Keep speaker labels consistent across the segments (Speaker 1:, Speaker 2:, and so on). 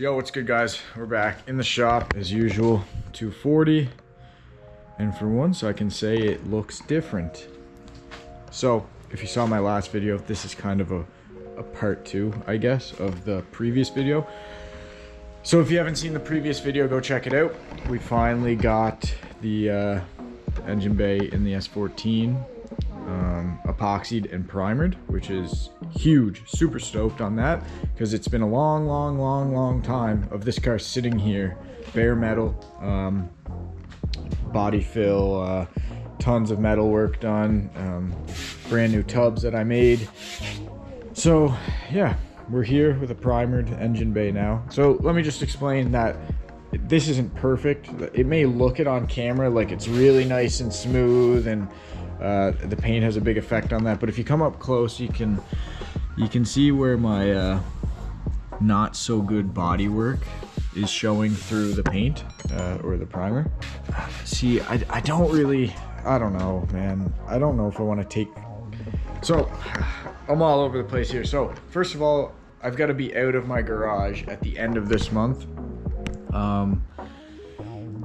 Speaker 1: Yo, what's good guys? We're back in the shop as usual, 240. And for once I can say it looks different. So if you saw my last video, this is kind of a part 2, I guess, of the previous video. So if you haven't seen the previous video, go check it out. We finally got the engine bay in the S14 epoxied and primered, which is huge. Super stoked on that because it's been a long time of this car sitting here, bare metal, body fill, tons of metal work done, brand new tubs that I made. So yeah, we're here with a primered engine bay now. So let me just explain that this isn't perfect. It may look it on camera like it's really nice and smooth, and the paint has a big effect on that, but if you come up close, you can see where my not so good body work is showing through the paint or the primer. See, I don't know, man. I don't know if I want to take, so I'm all over the place here. So first of all, I've got to be out of my garage at the end of this month.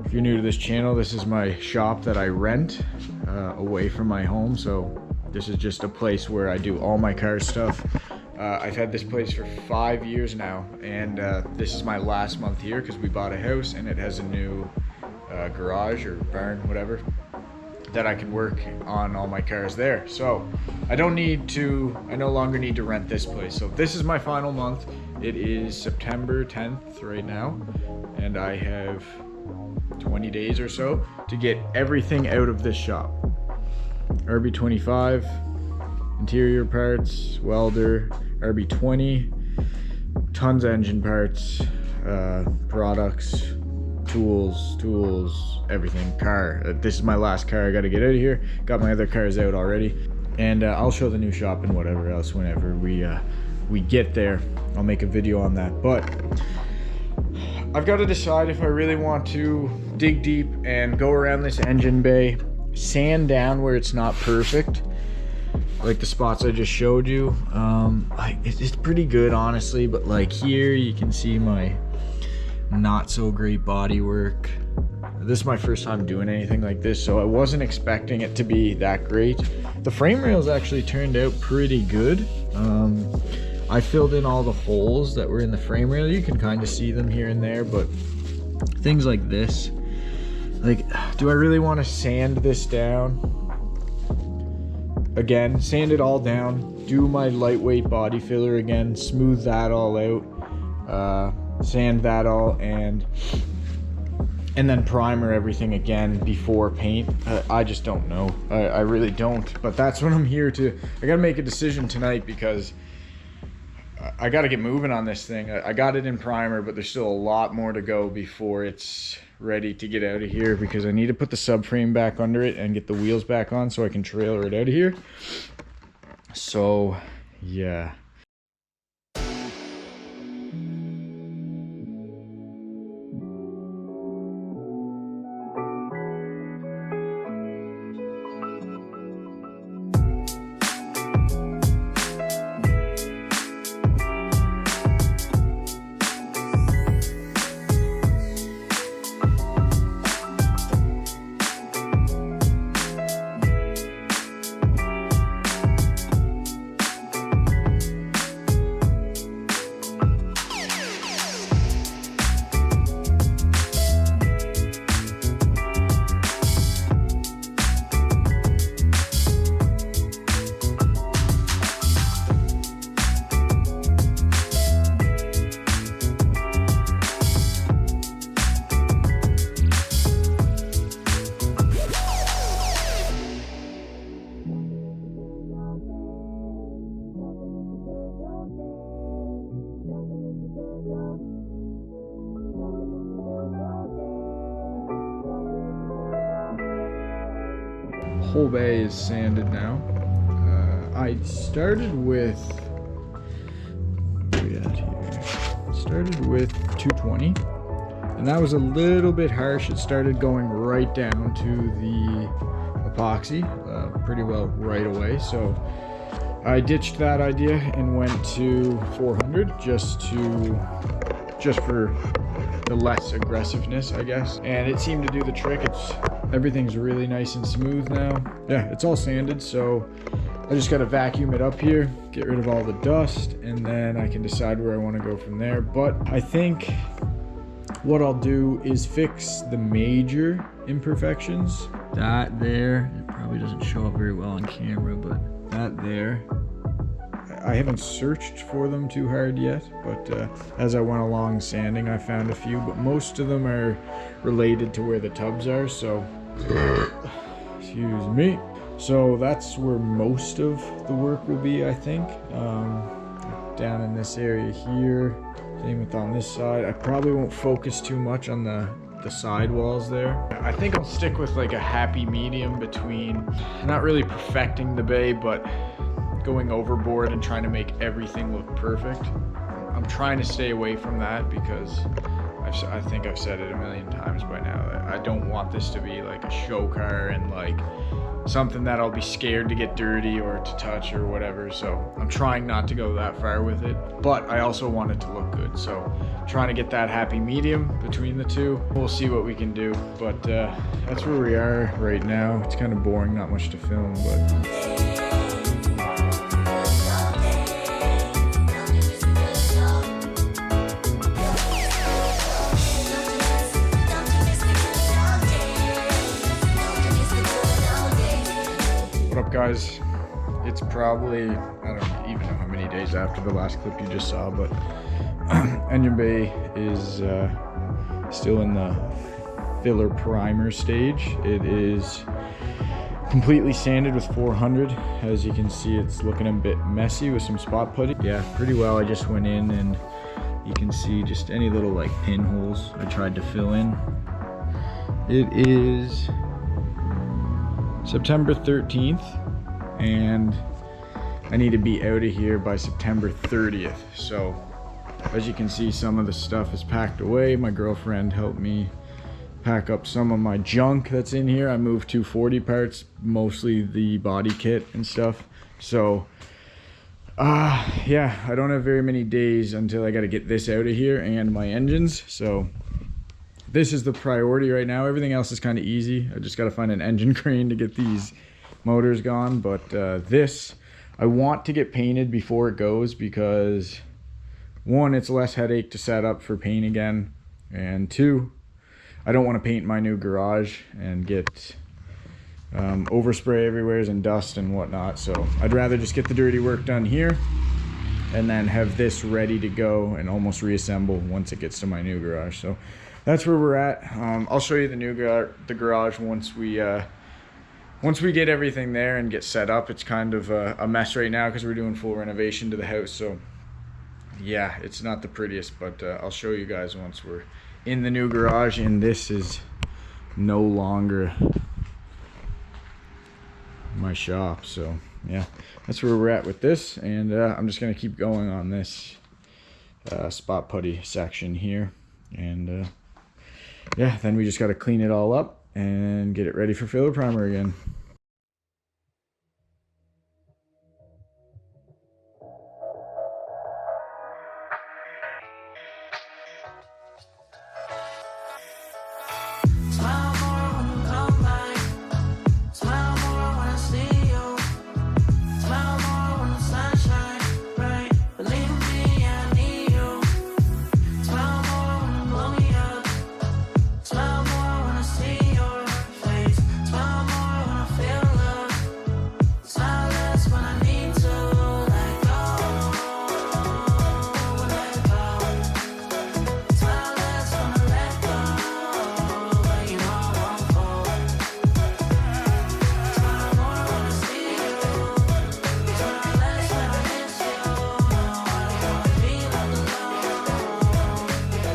Speaker 1: If you're new to this channel, this is my shop that I rent away from my home. So this is just a place where I do all my car stuff. I've had this place for 5 years now, and this is my last month here because we bought a house and it has a new garage or barn, whatever, that I can work on all my cars there. So I no longer need to rent this place. So this is my final month. It is September 10th right now, and I have 20 days or so to get everything out of this shop. RB25, interior parts, welder, RB20, tons of engine parts, products, tools, everything. Car. This is my last car. I got to get out of here. Got my other cars out already, and I'll show the new shop and whatever else whenever we get there. I'll make a video on that, but I've got to decide if I really want to dig deep and go around this engine bay, sand down where it's not perfect, like the spots I just showed you. It's pretty good, honestly, but like here you can see my not so great body work. This is my first time doing anything like this, so I wasn't expecting it to be that great. The frame rails actually turned out pretty good. I filled in all the holes that were in the frame rail. You can kind of see them here and there, but things like this, like, do I really want to sand this down? Again, sand it all down, do my lightweight body filler again, smooth that all out, sand that all, and then primer everything again before paint. I just don't know. I really don't, but that's what I'm here to. I gotta make a decision tonight because I got to get moving on this thing. I got it in primer, but there's still a lot more to go before it's ready to get out of here, because I need to put the subframe back under it and get the wheels back on so I can trailer it out of here. So yeah. Whole bay is sanded now. I started with, where are we at here? Started with 220, and that was a little bit harsh. It started going right down to the epoxy pretty well right away. So I ditched that idea and went to 400 just to just for the less aggressiveness, I guess. And it seemed to do the trick. Everything's really nice and smooth now. Yeah, it's all sanded, so I just gotta vacuum it up here, get rid of all the dust, and then I can decide where I want to go from there. But I think what I'll do is fix the major imperfections. That there, it probably doesn't show up very well on camera, but that there, I haven't searched for them too hard yet, but as I went along sanding, I found a few, but most of them are related to where the tubs are, so excuse me. So that's where most of the work will be, I think. Down in this area here, same with on this side. I probably won't focus too much on the side walls there. I think I'll stick with like a happy medium between not really perfecting the bay, but going overboard and trying to make everything look perfect. I'm trying to stay away from that because I think I've said it a million times by now. I don't want this to be like a show car and like something that I'll be scared to get dirty or to touch or whatever. So I'm trying not to go that far with it, but I also want it to look good. So I'm trying to get that happy medium between the two. We'll see what we can do, but that's where we are right now. It's kind of boring, not much to film, but what up, guys? It's probably, I don't even know how many days after the last clip you just saw, but engine bay is still in the filler primer stage. It is completely sanded with 400. As you can see, it's looking a bit messy with some spot putty. Yeah, pretty well. I just went in and you can see just any little like pinholes I tried to fill in. It is September 13th and I need to be out of here by September 30th. So as you can see, some of the stuff is packed away. My girlfriend helped me pack up some of my junk that's in here. I moved 240 parts, mostly the body kit and stuff. So yeah, I don't have very many days until I got to get this out of here and my engines. So this is the priority right now. Everything else is kind of easy. I just got to find an engine crane to get these motors gone. But this, I want to get painted before it goes because one, it's less headache to set up for paint again. And two, I don't want to paint my new garage and get overspray everywhere and dust and whatnot. So I'd rather just get the dirty work done here and then have this ready to go and almost reassemble once it gets to my new garage. So that's where we're at. I'll show you the new garage once we get everything there and get set up. It's kind of a mess right now because we're doing full renovation to the house. So yeah, it's not the prettiest, but I'll show you guys once we're in the new garage and this is no longer my shop. So yeah, that's where we're at with this, and I'm just gonna keep going on this spot putty section here, and yeah, then we just got to clean it all up and get it ready for filler primer again.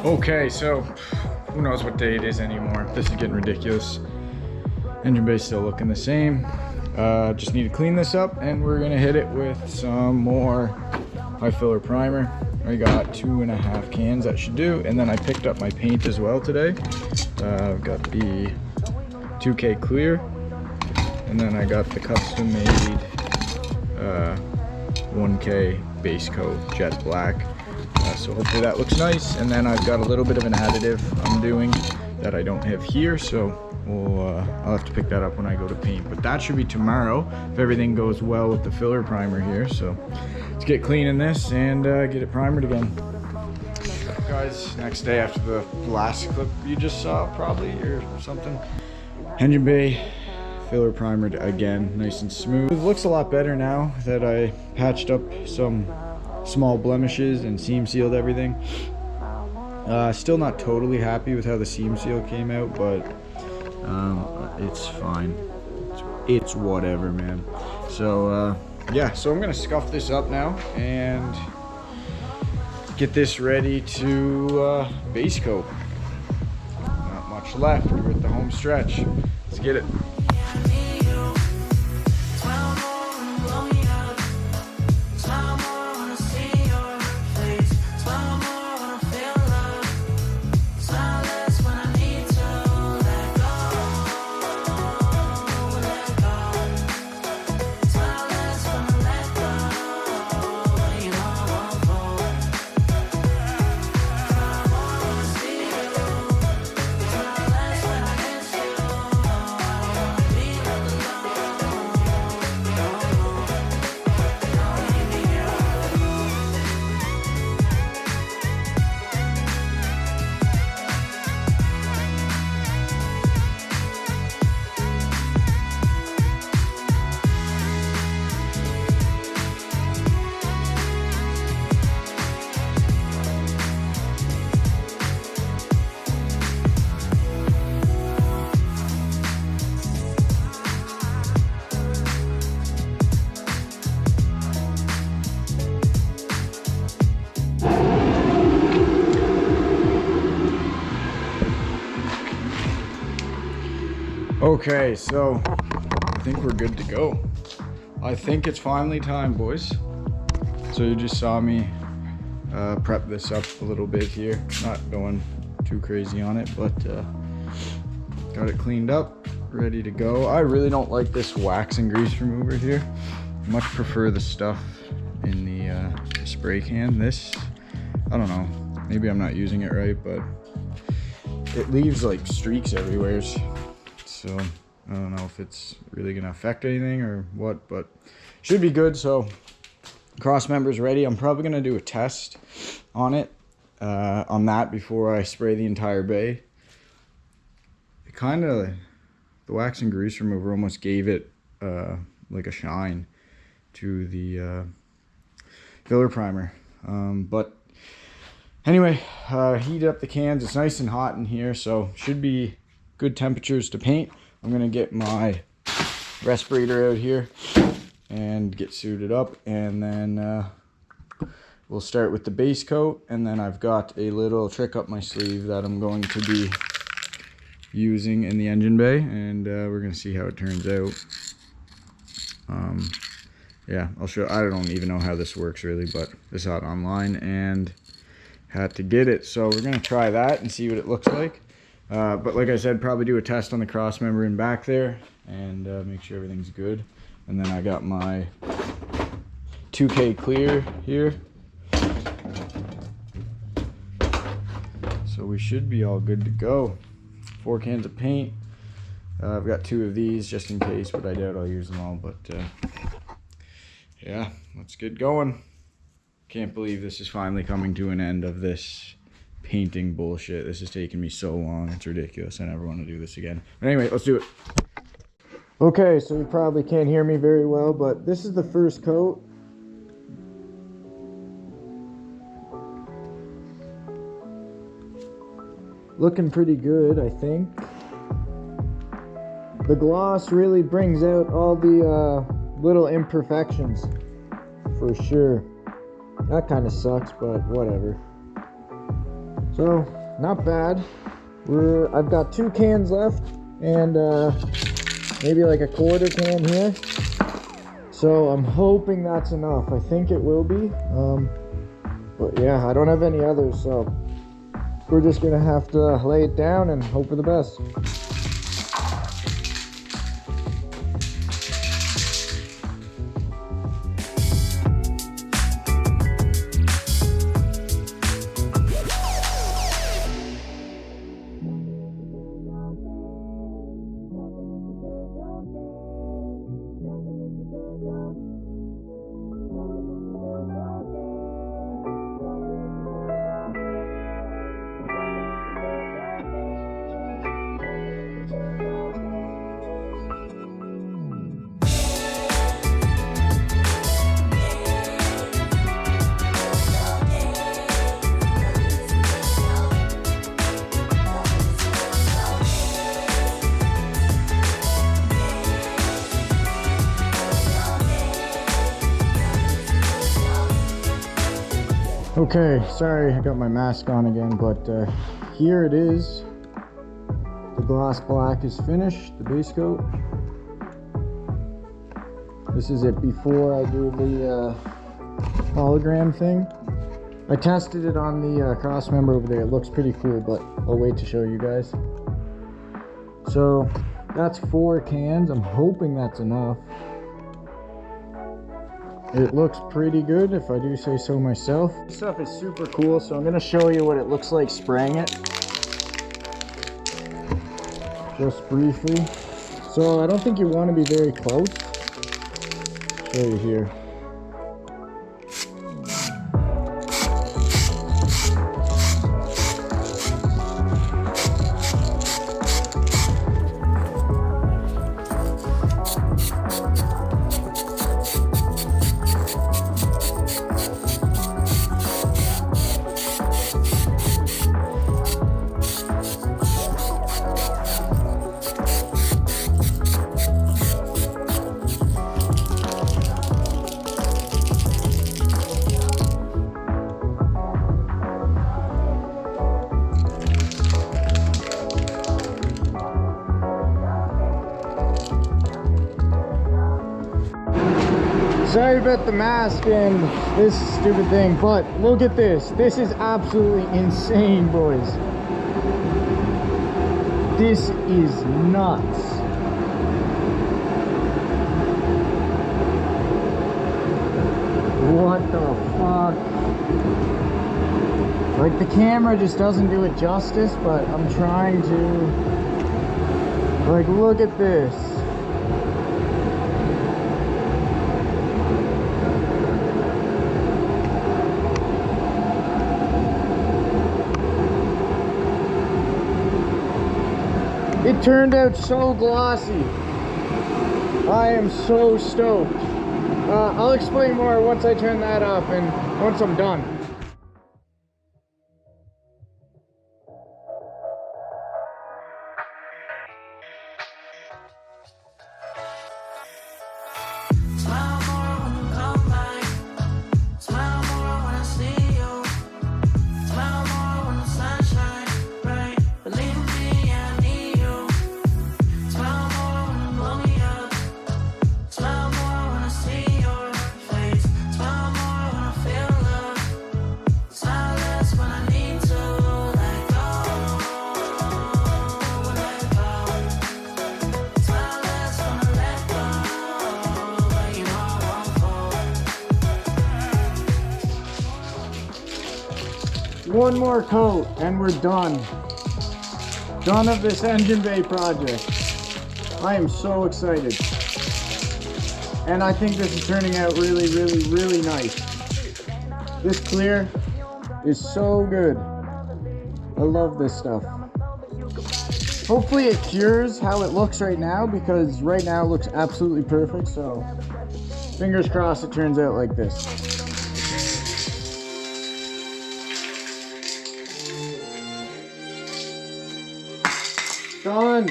Speaker 1: Okay, so who knows what day it is anymore. This is getting ridiculous. Engine bay's still looking the same. Just need to clean this up and we're gonna hit it with some more high filler primer. I got 2.5 cans, that should do. And then I picked up my paint as well today. I've got the 2K clear, and then I got the custom made 1K base coat jet black. So hopefully that looks nice. And then I've got a little bit of an additive I'm doing that I don't have here, so I'll have to pick that up when I go to paint. But that should be tomorrow if everything goes well with the filler primer here. So let's get cleaning this and get it primered again. Guys, next day after the last clip you just saw probably or something, engine bay filler primered again, nice and smooth. It looks a lot better now that I patched up some small blemishes and seam sealed everything. Still not totally happy with how the seam seal came out, but it's fine. It's whatever, man. So yeah, so I'm gonna scuff this up now and get this ready to base coat. Not much left. We're at the home stretch. Let's get it. Okay, so I think we're good to go. I think it's finally time, boys. So you just saw me prep this up a little bit here. Not going too crazy on it, but got it cleaned up, ready to go. I really don't like this wax and grease remover here. Much prefer the stuff in the spray can. This, I don't know, maybe I'm not using it right, but it leaves like streaks everywhere. So I don't know if it's really gonna affect anything or what, but should be good. So cross member's ready. I'm probably gonna do a test on it, on that before I spray the entire bay. It kind of, the wax and grease remover almost gave it like a shine to the filler primer. But anyway, heat up the cans. It's nice and hot in here, so should be good temperatures to paint. I'm gonna get my respirator out here and get suited up, and then we'll start with the base coat. And then I've got a little trick up my sleeve that I'm going to be using in the engine bay, and we're gonna see how it turns out. Yeah, I'll show. I don't even know how this works really, but I saw it online and had to get it. So we're gonna try that and see what it looks like. But like I said, probably do a test on the cross member in back there and make sure everything's good. And then I got my 2K clear here. So we should be all good to go. 4 cans of paint. I've got 2 of these just in case, but I doubt I'll use them all. But yeah, let's get going. Can't believe this is finally coming to an end of this painting bullshit. This is taking me so long. It's ridiculous. I never want to do this again. But anyway, let's do it. Okay, so you probably can't hear me very well, but this is the first coat. Looking pretty good, I think. The gloss really brings out all the little imperfections, for sure. That kind of sucks, but whatever. So, not bad. I've got 2 cans left, and maybe like a quarter can here. So I'm hoping that's enough. I think it will be. But yeah, I don't have any others, so we're just gonna have to lay it down and hope for the best. Okay, sorry I got my mask on again, but here it is. The gloss black is finished, the base coat. This is it before I do the hologram thing. I tested it on the cross member over there. It looks pretty cool, but I'll wait to show you guys. So that's 4 cans. I'm hoping that's enough. It looks pretty good, if I do say so myself. This stuff is super cool, so I'm gonna show you what it looks like spraying it. Just briefly. So I don't think you want to be very close. Show you here. Sorry about the mask and this stupid thing, but look at this. This is absolutely insane, boys. This is nuts. What the fuck? Like, the camera just doesn't do it justice, but I'm trying to. Like, look at this. It turned out so glossy. I am so stoked. I'll explain more once I turn that off and once I'm done. One more coat and we're done. Done of this engine bay project. I am so excited. And I think this is turning out really, really, really nice. This clear is so good. I love this stuff. Hopefully it cures how it looks right now, because right now it looks absolutely perfect. So fingers crossed it turns out like this. Done.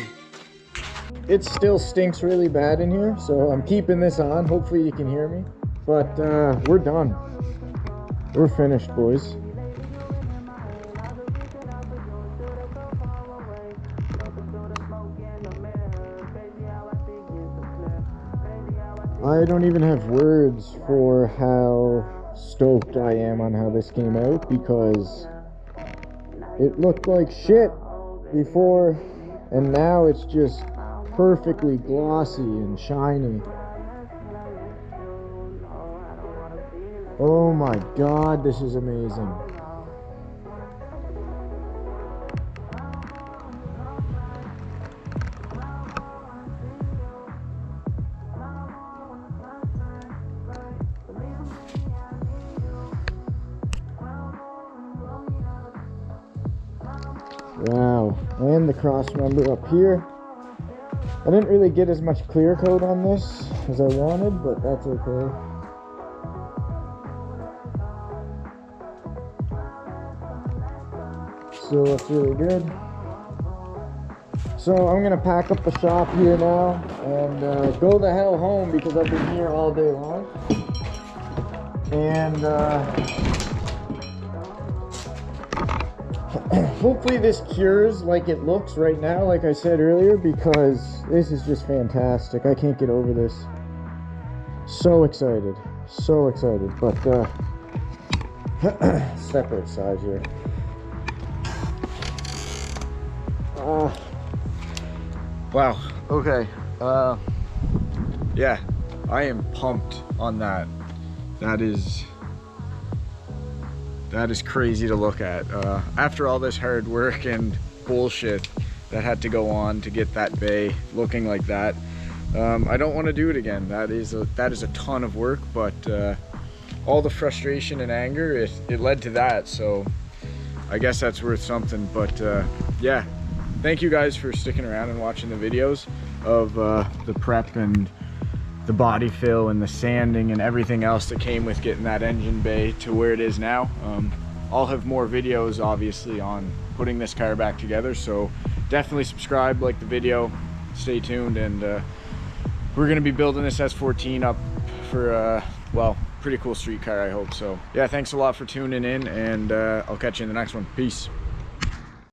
Speaker 1: It still stinks really bad in here, so I'm keeping this on. Hopefully you can hear me. But we're done. We're finished, boys. I don't even have words for how stoked I am on how this came out, because it looked like shit before. And now it's just perfectly glossy and shiny. Oh my god, this is amazing. Wow, and the cross member up here. I didn't really get as much clear coat on this as I wanted, but that's okay. Still looks really good. So I'm gonna pack up the shop here now and go the hell home, because I've been here all day long. And hopefully this cures like it looks right now, like I said earlier, because this is just fantastic. I can't get over this. So excited, but step outside here. Wow, okay, yeah, I am pumped on that. That is crazy to look at. After all this hard work and bullshit that had to go on to get that bay looking like that, I don't want to do it again. That is a ton of work, but all the frustration and anger, it led to that, so I guess that's worth something. But yeah, thank you guys for sticking around and watching the videos of the prep and the body fill and the sanding and everything else that came with getting that engine bay to where it is now. I'll have more videos obviously on putting this car back together, so definitely subscribe, like the video, stay tuned, and we're gonna be building this S14 up for well, pretty cool street car, I hope. So yeah, thanks a lot for tuning in, and I'll catch you in the next one. Peace.